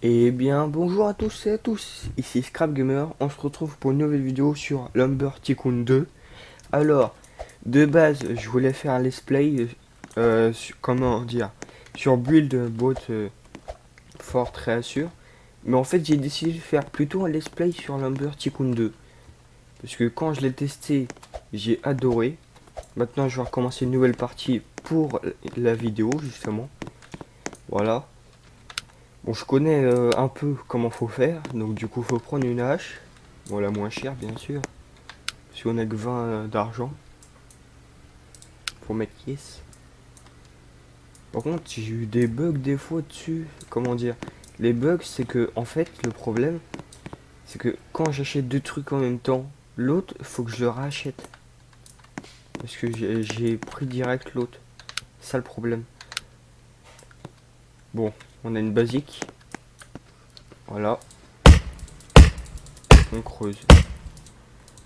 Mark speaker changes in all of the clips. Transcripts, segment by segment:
Speaker 1: Eh bien, bonjour à tous et à tous, ici Scrap Gamer, on se retrouve pour une nouvelle vidéo sur Lumber Tycoon 2. Alors, de base, je voulais faire un let's play, comment dire, sur Build Bot Fort Reassure, mais en fait j'ai décidé de faire plutôt un let's play sur Lumber Tycoon 2, parce que quand je l'ai testé, j'ai adoré. Maintenant je vais recommencer une nouvelle partie pour la vidéo, justement, voilà. Bon, je connais un peu comment faut faire, donc du coup faut prendre une hache, bon la moins chère bien sûr, si on a que 20 d'argent, pour mettre yes. Par contre j'ai eu des bugs des fois dessus, comment dire, les bugs c'est que en fait le problème c'est que quand j'achète deux trucs en même temps, l'autre faut que je le rachète, parce que j'ai pris direct l'autre, c'est ça le problème. Bon, on a une basique, voilà, on creuse.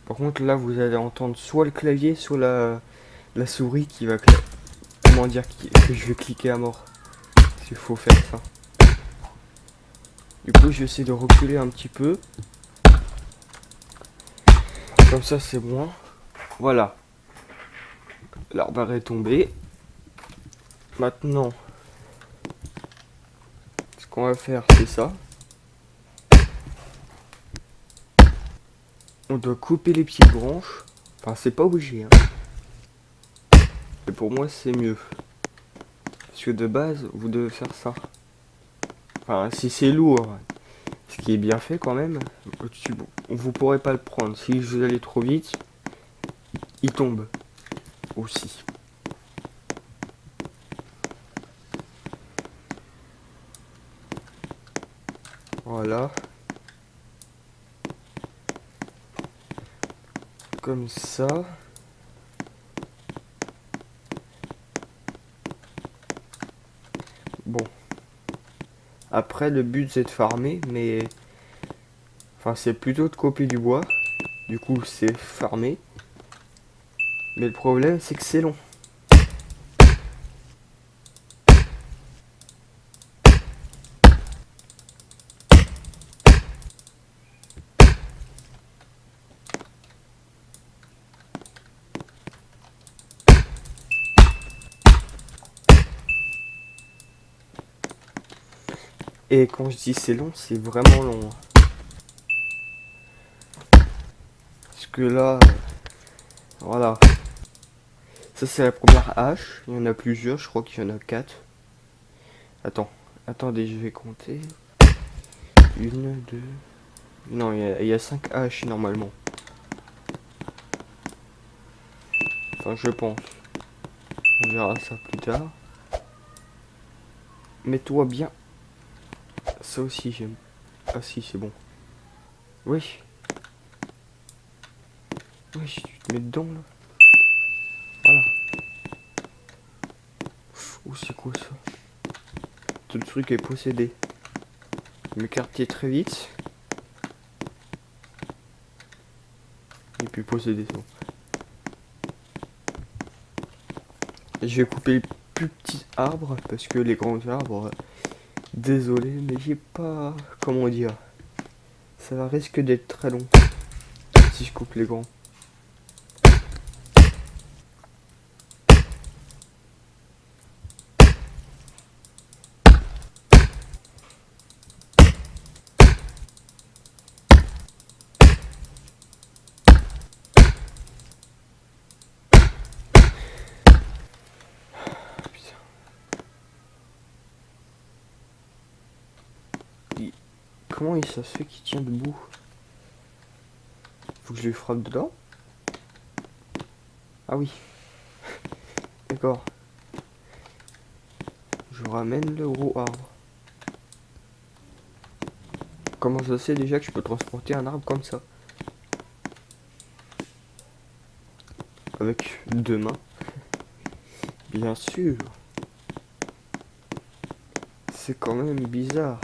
Speaker 1: Par contre là vous allez entendre soit le clavier, soit la souris qui va comment dire que je vais cliquer à mort. Il faut faire ça. Du coup, je vais essayer de reculer un petit peu. Comme ça, c'est bon. Voilà. L'arbre est tombé. Maintenant, ce qu'on va faire, c'est ça. On doit couper les petites branches. Enfin, c'est pas obligé. Hein. Et pour moi, c'est mieux. Parce que de base, vous devez faire ça. Enfin, si c'est lourd, ce qui est bien fait quand même, vous pourrez pas le prendre. Si vous allez trop vite, il tombe aussi. Voilà. Comme ça. Bon. Après, le but c'est de farmer, mais. Enfin, c'est plutôt de couper du bois. Du coup, c'est farmer. Mais le problème, c'est que c'est long. Et quand je dis c'est long, c'est vraiment long. Parce que là, voilà. Ça, c'est la première hache. Il y en a plusieurs, je crois qu'il y en a 4. Attends, attendez, je vais compter. Une, deux. Non, il y a 5 haches normalement. Enfin, je pense. On verra ça plus tard. Mets-toi bien. Ça aussi, j'aime. Ah, si, c'est bon. Oui. Oui, tu te mets dedans là. Voilà. Oh, c'est quoi ça? Tout le truc est possédé. M'écarter très vite. Et puis posséder ça. Je vais couper les plus petits arbres parce que les grands arbres, désolé, mais j'ai pas. Comment dire? Ça va risque d'être très long si je coupe les grands. Comment ça se fait qu'il tient debout? Faut que je lui frappe dedans? Ah oui. D'accord. Je ramène le gros arbre. Comment ça se fait déjà que je peux transporter un arbre comme ça? Avec deux mains. Bien sûr. C'est quand même bizarre.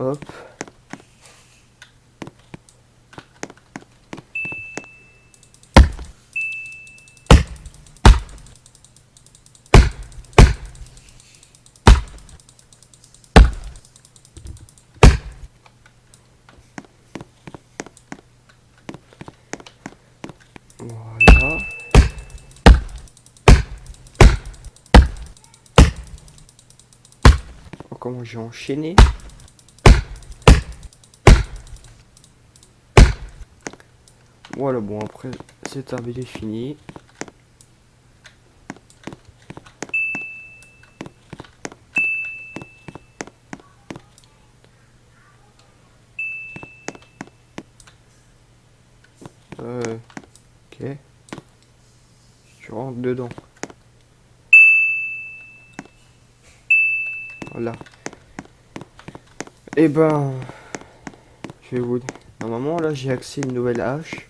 Speaker 1: Hop. Voilà. Oh, comment j'ai enchaîné. Voilà, bon, après, cet arbre il est fini. Ok. Je rentre dedans. Voilà. Et ben, je vais vous... Normalement, là, j'ai accès à une nouvelle hache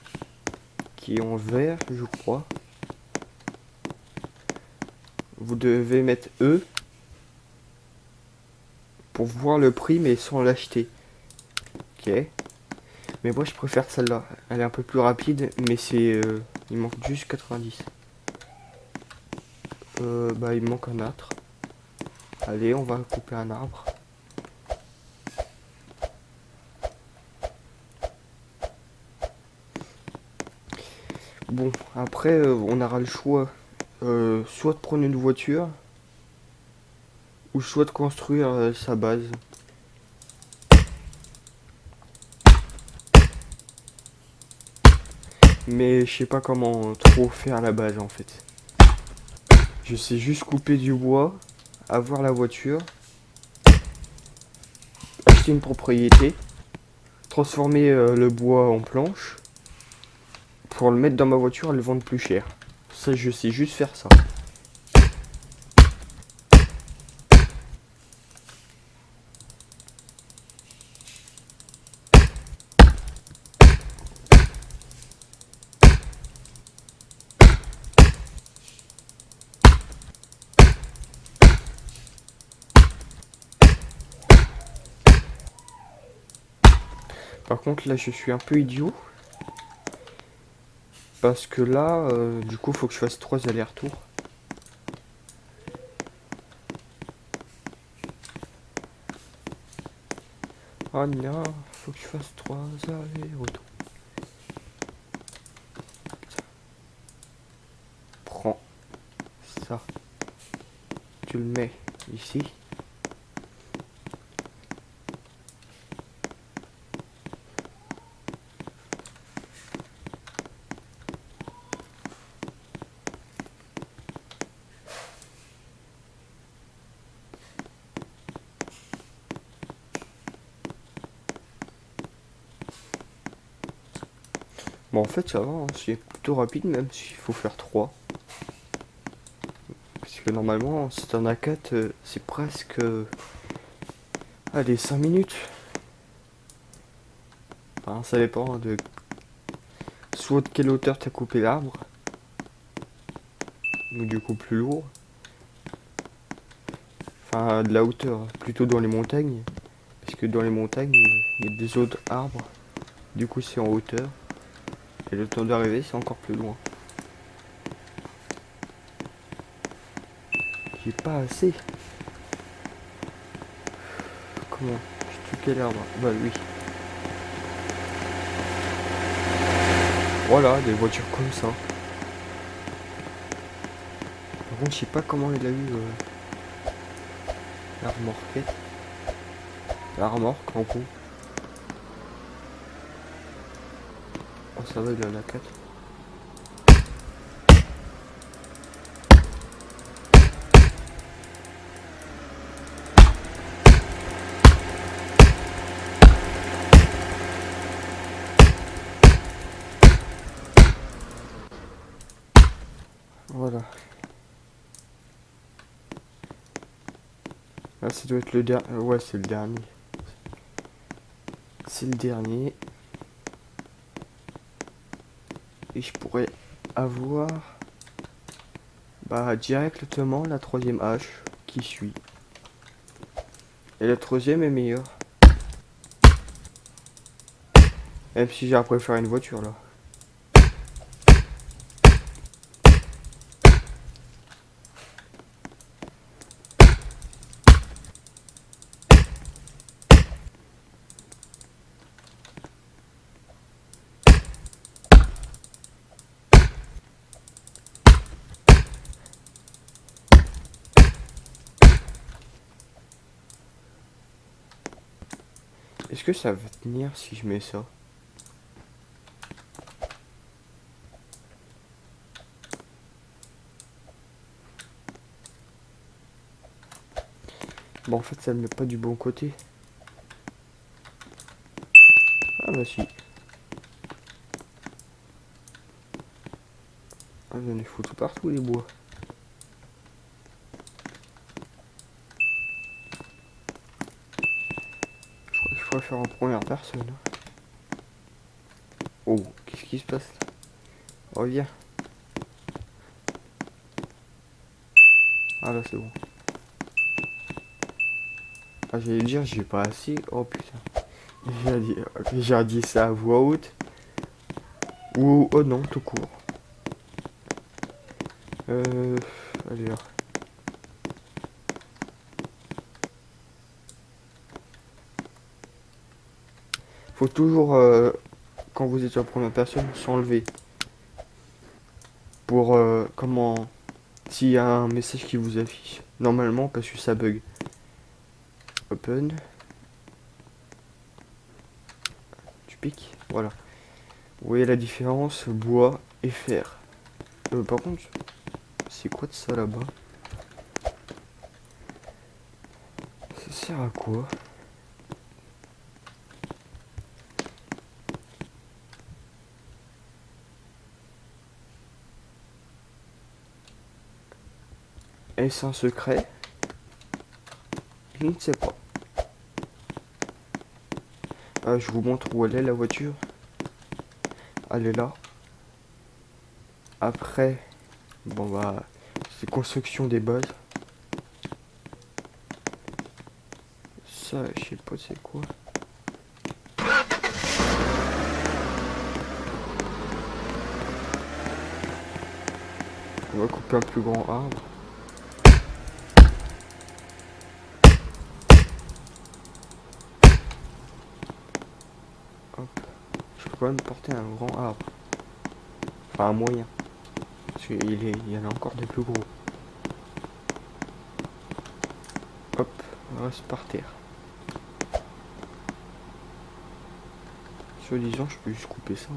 Speaker 1: qui est en vert, je crois. Vous devez mettre E pour voir le prix, mais sans l'acheter. Ok. Mais moi, je préfère celle-là. Elle est un peu plus rapide, mais c'est... il manque juste 90. Bah, il manque un arbre. Allez, on va couper un arbre. Bon, après, on aura le choix. Soit de prendre une voiture, ou soit de construire sa base. Mais je sais pas comment trop faire la base en fait. Je sais juste couper du bois, avoir la voiture, acheter une propriété, transformer le bois en planche, pour le mettre dans ma voiture et le vendre plus cher. Ça, je sais juste faire ça. Par contre, là, je suis un peu idiot. Parce que là, du coup, faut que je fasse 3 allers-retours. Oh non, faut que je fasse 3 allers-retours. Prends ça. Tu le mets ici. Bon, en fait, ça va, hein, c'est plutôt rapide, même s'il faut faire 3. Parce que normalement, si t'en as 4, c'est presque... allez, 5 minutes. Enfin, ça dépend de... soit de quelle hauteur t'as coupé l'arbre. Ou du coup plus lourd. Enfin, de la hauteur, plutôt dans les montagnes. Parce que dans les montagnes, il y a des autres arbres. Du coup, c'est en hauteur. Et le temps d'arriver, c'est encore plus loin. J'ai pas assez. Comment? Je tue quel arbre? Bah oui. Voilà, des voitures comme ça. Par contre, je sais pas comment il a eu la remorquette. La remorque, en gros. Oh, ça va, il en a 4. Voilà. Là, ça doit être le dernier. Ouais, c'est le dernier. C'est le dernier. Et je pourrais avoir... bah, directement la troisième hache qui suit. Et la troisième est meilleure. Même si j'ai après faire une voiture là. Est-ce que ça va tenir si je mets ça? Bon, en fait, ça le met pas du bon côté. Ah bah si. Ah, j'en ai foutu partout les bois. Je crois qu'il faut faire en première personne. Oh, qu'est-ce qui se passe là? Reviens. Ah là, c'est bon. Ah, j'allais dire, j'ai pas assez. Oh putain. J'ai dit ça à voix haute. Ou oh non, tout court. Allez là. Faut toujours, quand vous êtes en première personne, s'enlever. Pour, comment... S'il y a un message qui vous affiche. Normalement, parce que ça bug. Open. Tu piques. Voilà. Vous voyez la différence, bois et fer. Par contre, c'est quoi de ça là-bas? Ça sert à quoi? Est-ce un secret? Je ne sais pas. Ah, je vous montre où elle est la voiture. Elle est là. Après, bon bah, c'est construction des bases. Ça, je sais pas c'est quoi. On va couper un plus grand arbre. Hop. Je peux quand même porter un grand arbre. Enfin, un moyen. Parce qu'il y en a encore des plus gros. Hop, on reste par terre. Soi-disant, je peux juste couper ça.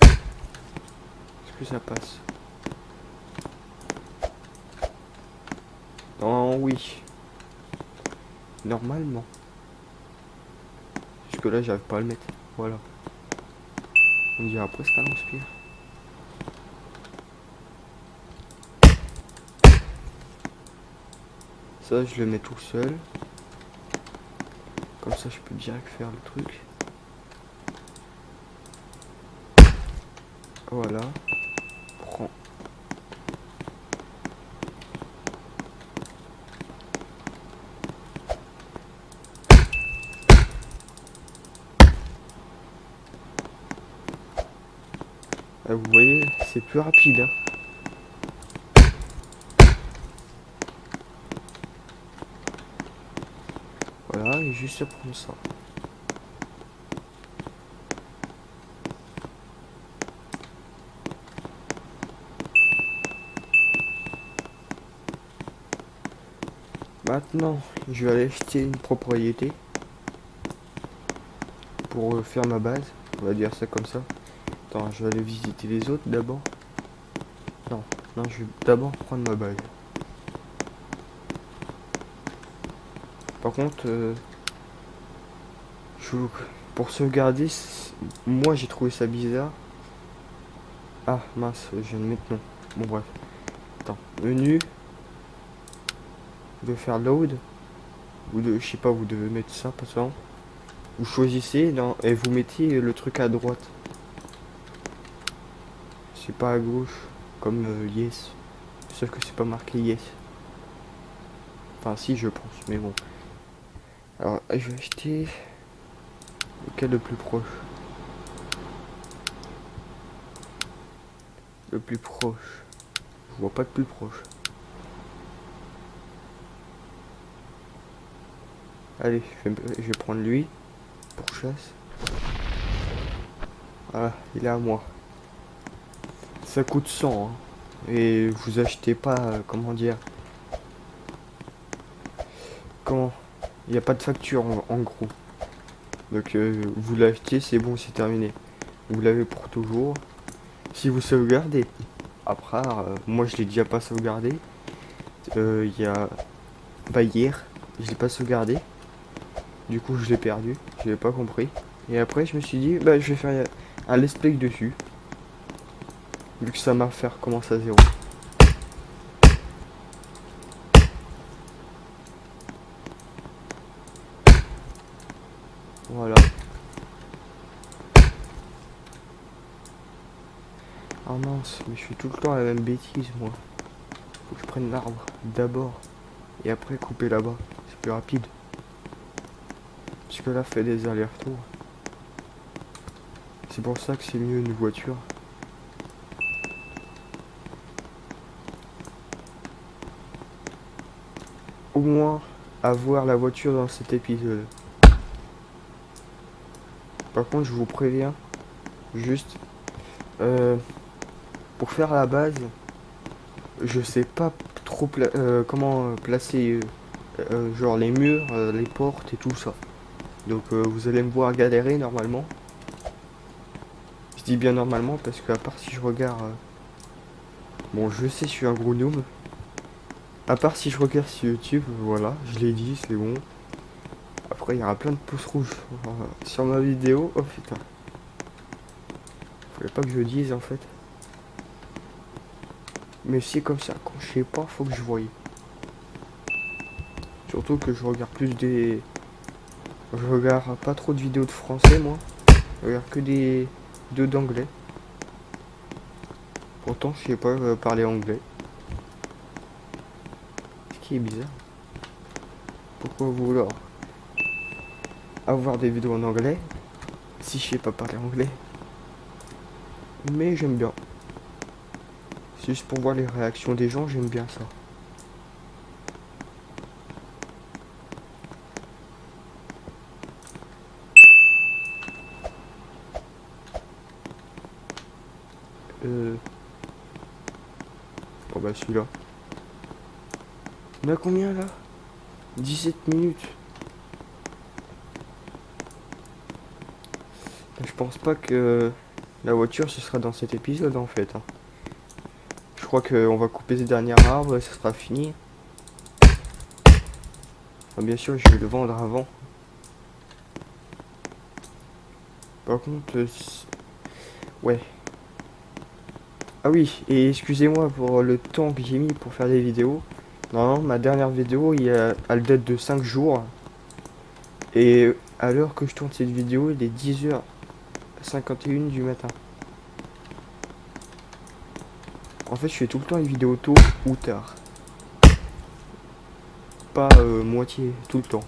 Speaker 1: Est-ce que ça passe? Non, oui. Normalement. Jusque là, j'arrive pas à le mettre. Voilà. On dirait presque un lance-pierre. Ça, je le mets tout seul. Comme ça, je peux direct faire le truc. Voilà. Prends. Vous voyez, c'est plus rapide. Hein. Voilà, et juste prendre ça. Maintenant, je vais aller acheter une propriété pour faire ma base. On va dire ça comme ça. Attends, je vais aller visiter les autres d'abord. Non, non, je vais d'abord prendre ma base. Par contre, pour sauvegarder, moi j'ai trouvé ça bizarre. Ah mince, je viens de mettre non. Bon bref. Attends, menu. Vous devez faire load. Je sais pas, vous devez mettre ça, pas ça. Vous choisissez et vous mettez le truc à droite. C'est pas à gauche, comme yes. Sauf que c'est pas marqué yes. Enfin si je pense, mais bon. Alors je vais acheter Lequel le plus proche? Le plus proche. Je vois pas de plus proche. Allez, je vais prendre lui pour chasse. Voilà, il est à moi. Ça coûte 100, hein. Et vous achetez pas, comment dire. Comment? Il n'y a pas de facture en gros. Donc vous l'achetez, c'est bon, c'est terminé. Vous l'avez pour toujours. Si vous sauvegardez. Après, moi je l'ai déjà pas sauvegardé. Il y a... Bah hier, je l'ai pas sauvegardé. Du coup je l'ai perdu. Je l'ai pas compris. Et après je me suis dit, bah je vais faire un let's play dessus. Vu que ça m'a fait recommencer à zéro. Voilà. Ah mince, mais je fais tout le temps la même bêtise moi. Faut que je prenne l'arbre d'abord. Et après couper là-bas. C'est plus rapide. Parce que là fait des allers-retours. C'est pour ça que c'est mieux une voiture. Au moins avoir la voiture dans cet épisode. Par contre je vous préviens. Juste. Pour faire la base. Je sais pas trop comment placer genre les murs, les portes et tout ça. Donc vous allez me voir galérer normalement. Je dis bien normalement parce que à part si je regarde... bon je sais je suis un gros noob. À part si je regarde sur YouTube, voilà, je l'ai dit, c'est bon. Après il y aura plein de pouces rouges sur ma vidéo. Oh putain. Fallait pas que je le dise en fait. Mais c'est comme ça, quand je sais pas, faut que je voie. Surtout que je regarde plus des... Je regarde pas trop de vidéos de français moi. Je regarde que des... deux d'anglais. Pourtant je sais pas parler anglais. Ce qui est bizarre. Pourquoi vouloir avoir des vidéos en anglais si je sais pas parler anglais? Mais j'aime bien. C'est juste pour voir les réactions des gens, j'aime bien ça. Oh bah celui-là. On a combien là? 17 minutes. Je pense pas que la voiture ce sera dans cet épisode en fait. Hein. Je crois qu'on va couper ce dernier arbre et ce sera fini. Enfin, bien sûr je vais le vendre avant. Par contre... ouais. Ah oui, et excusez-moi pour le temps que j'ai mis pour faire des vidéos. Non, ma dernière vidéo, elle date de 5 jours. Et à l'heure que je tourne cette vidéo, il est 10h51 du matin. En fait, je fais tout le temps une vidéo tôt ou tard. Pas moitié, tout le temps.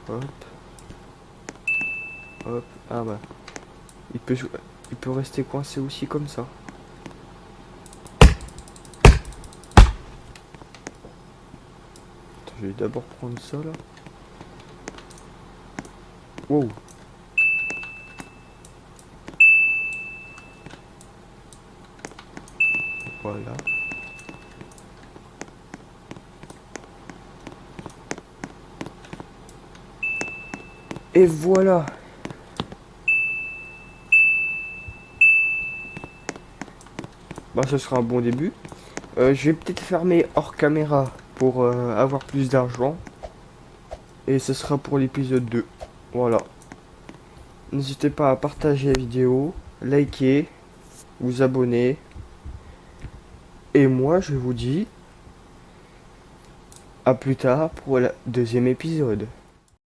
Speaker 1: Hop. Hop. Ah bah. Il peut rester coincé aussi comme ça. Attends, je vais d'abord prendre ça là. Wow. Voilà. Et voilà. Bah ce sera un bon début. Je vais peut-être fermer hors caméra pour avoir plus d'argent. Et ce sera pour l'épisode 2. Voilà. N'hésitez pas à partager la vidéo, liker, vous abonner. Et moi je vous dis à plus tard pour le deuxième épisode.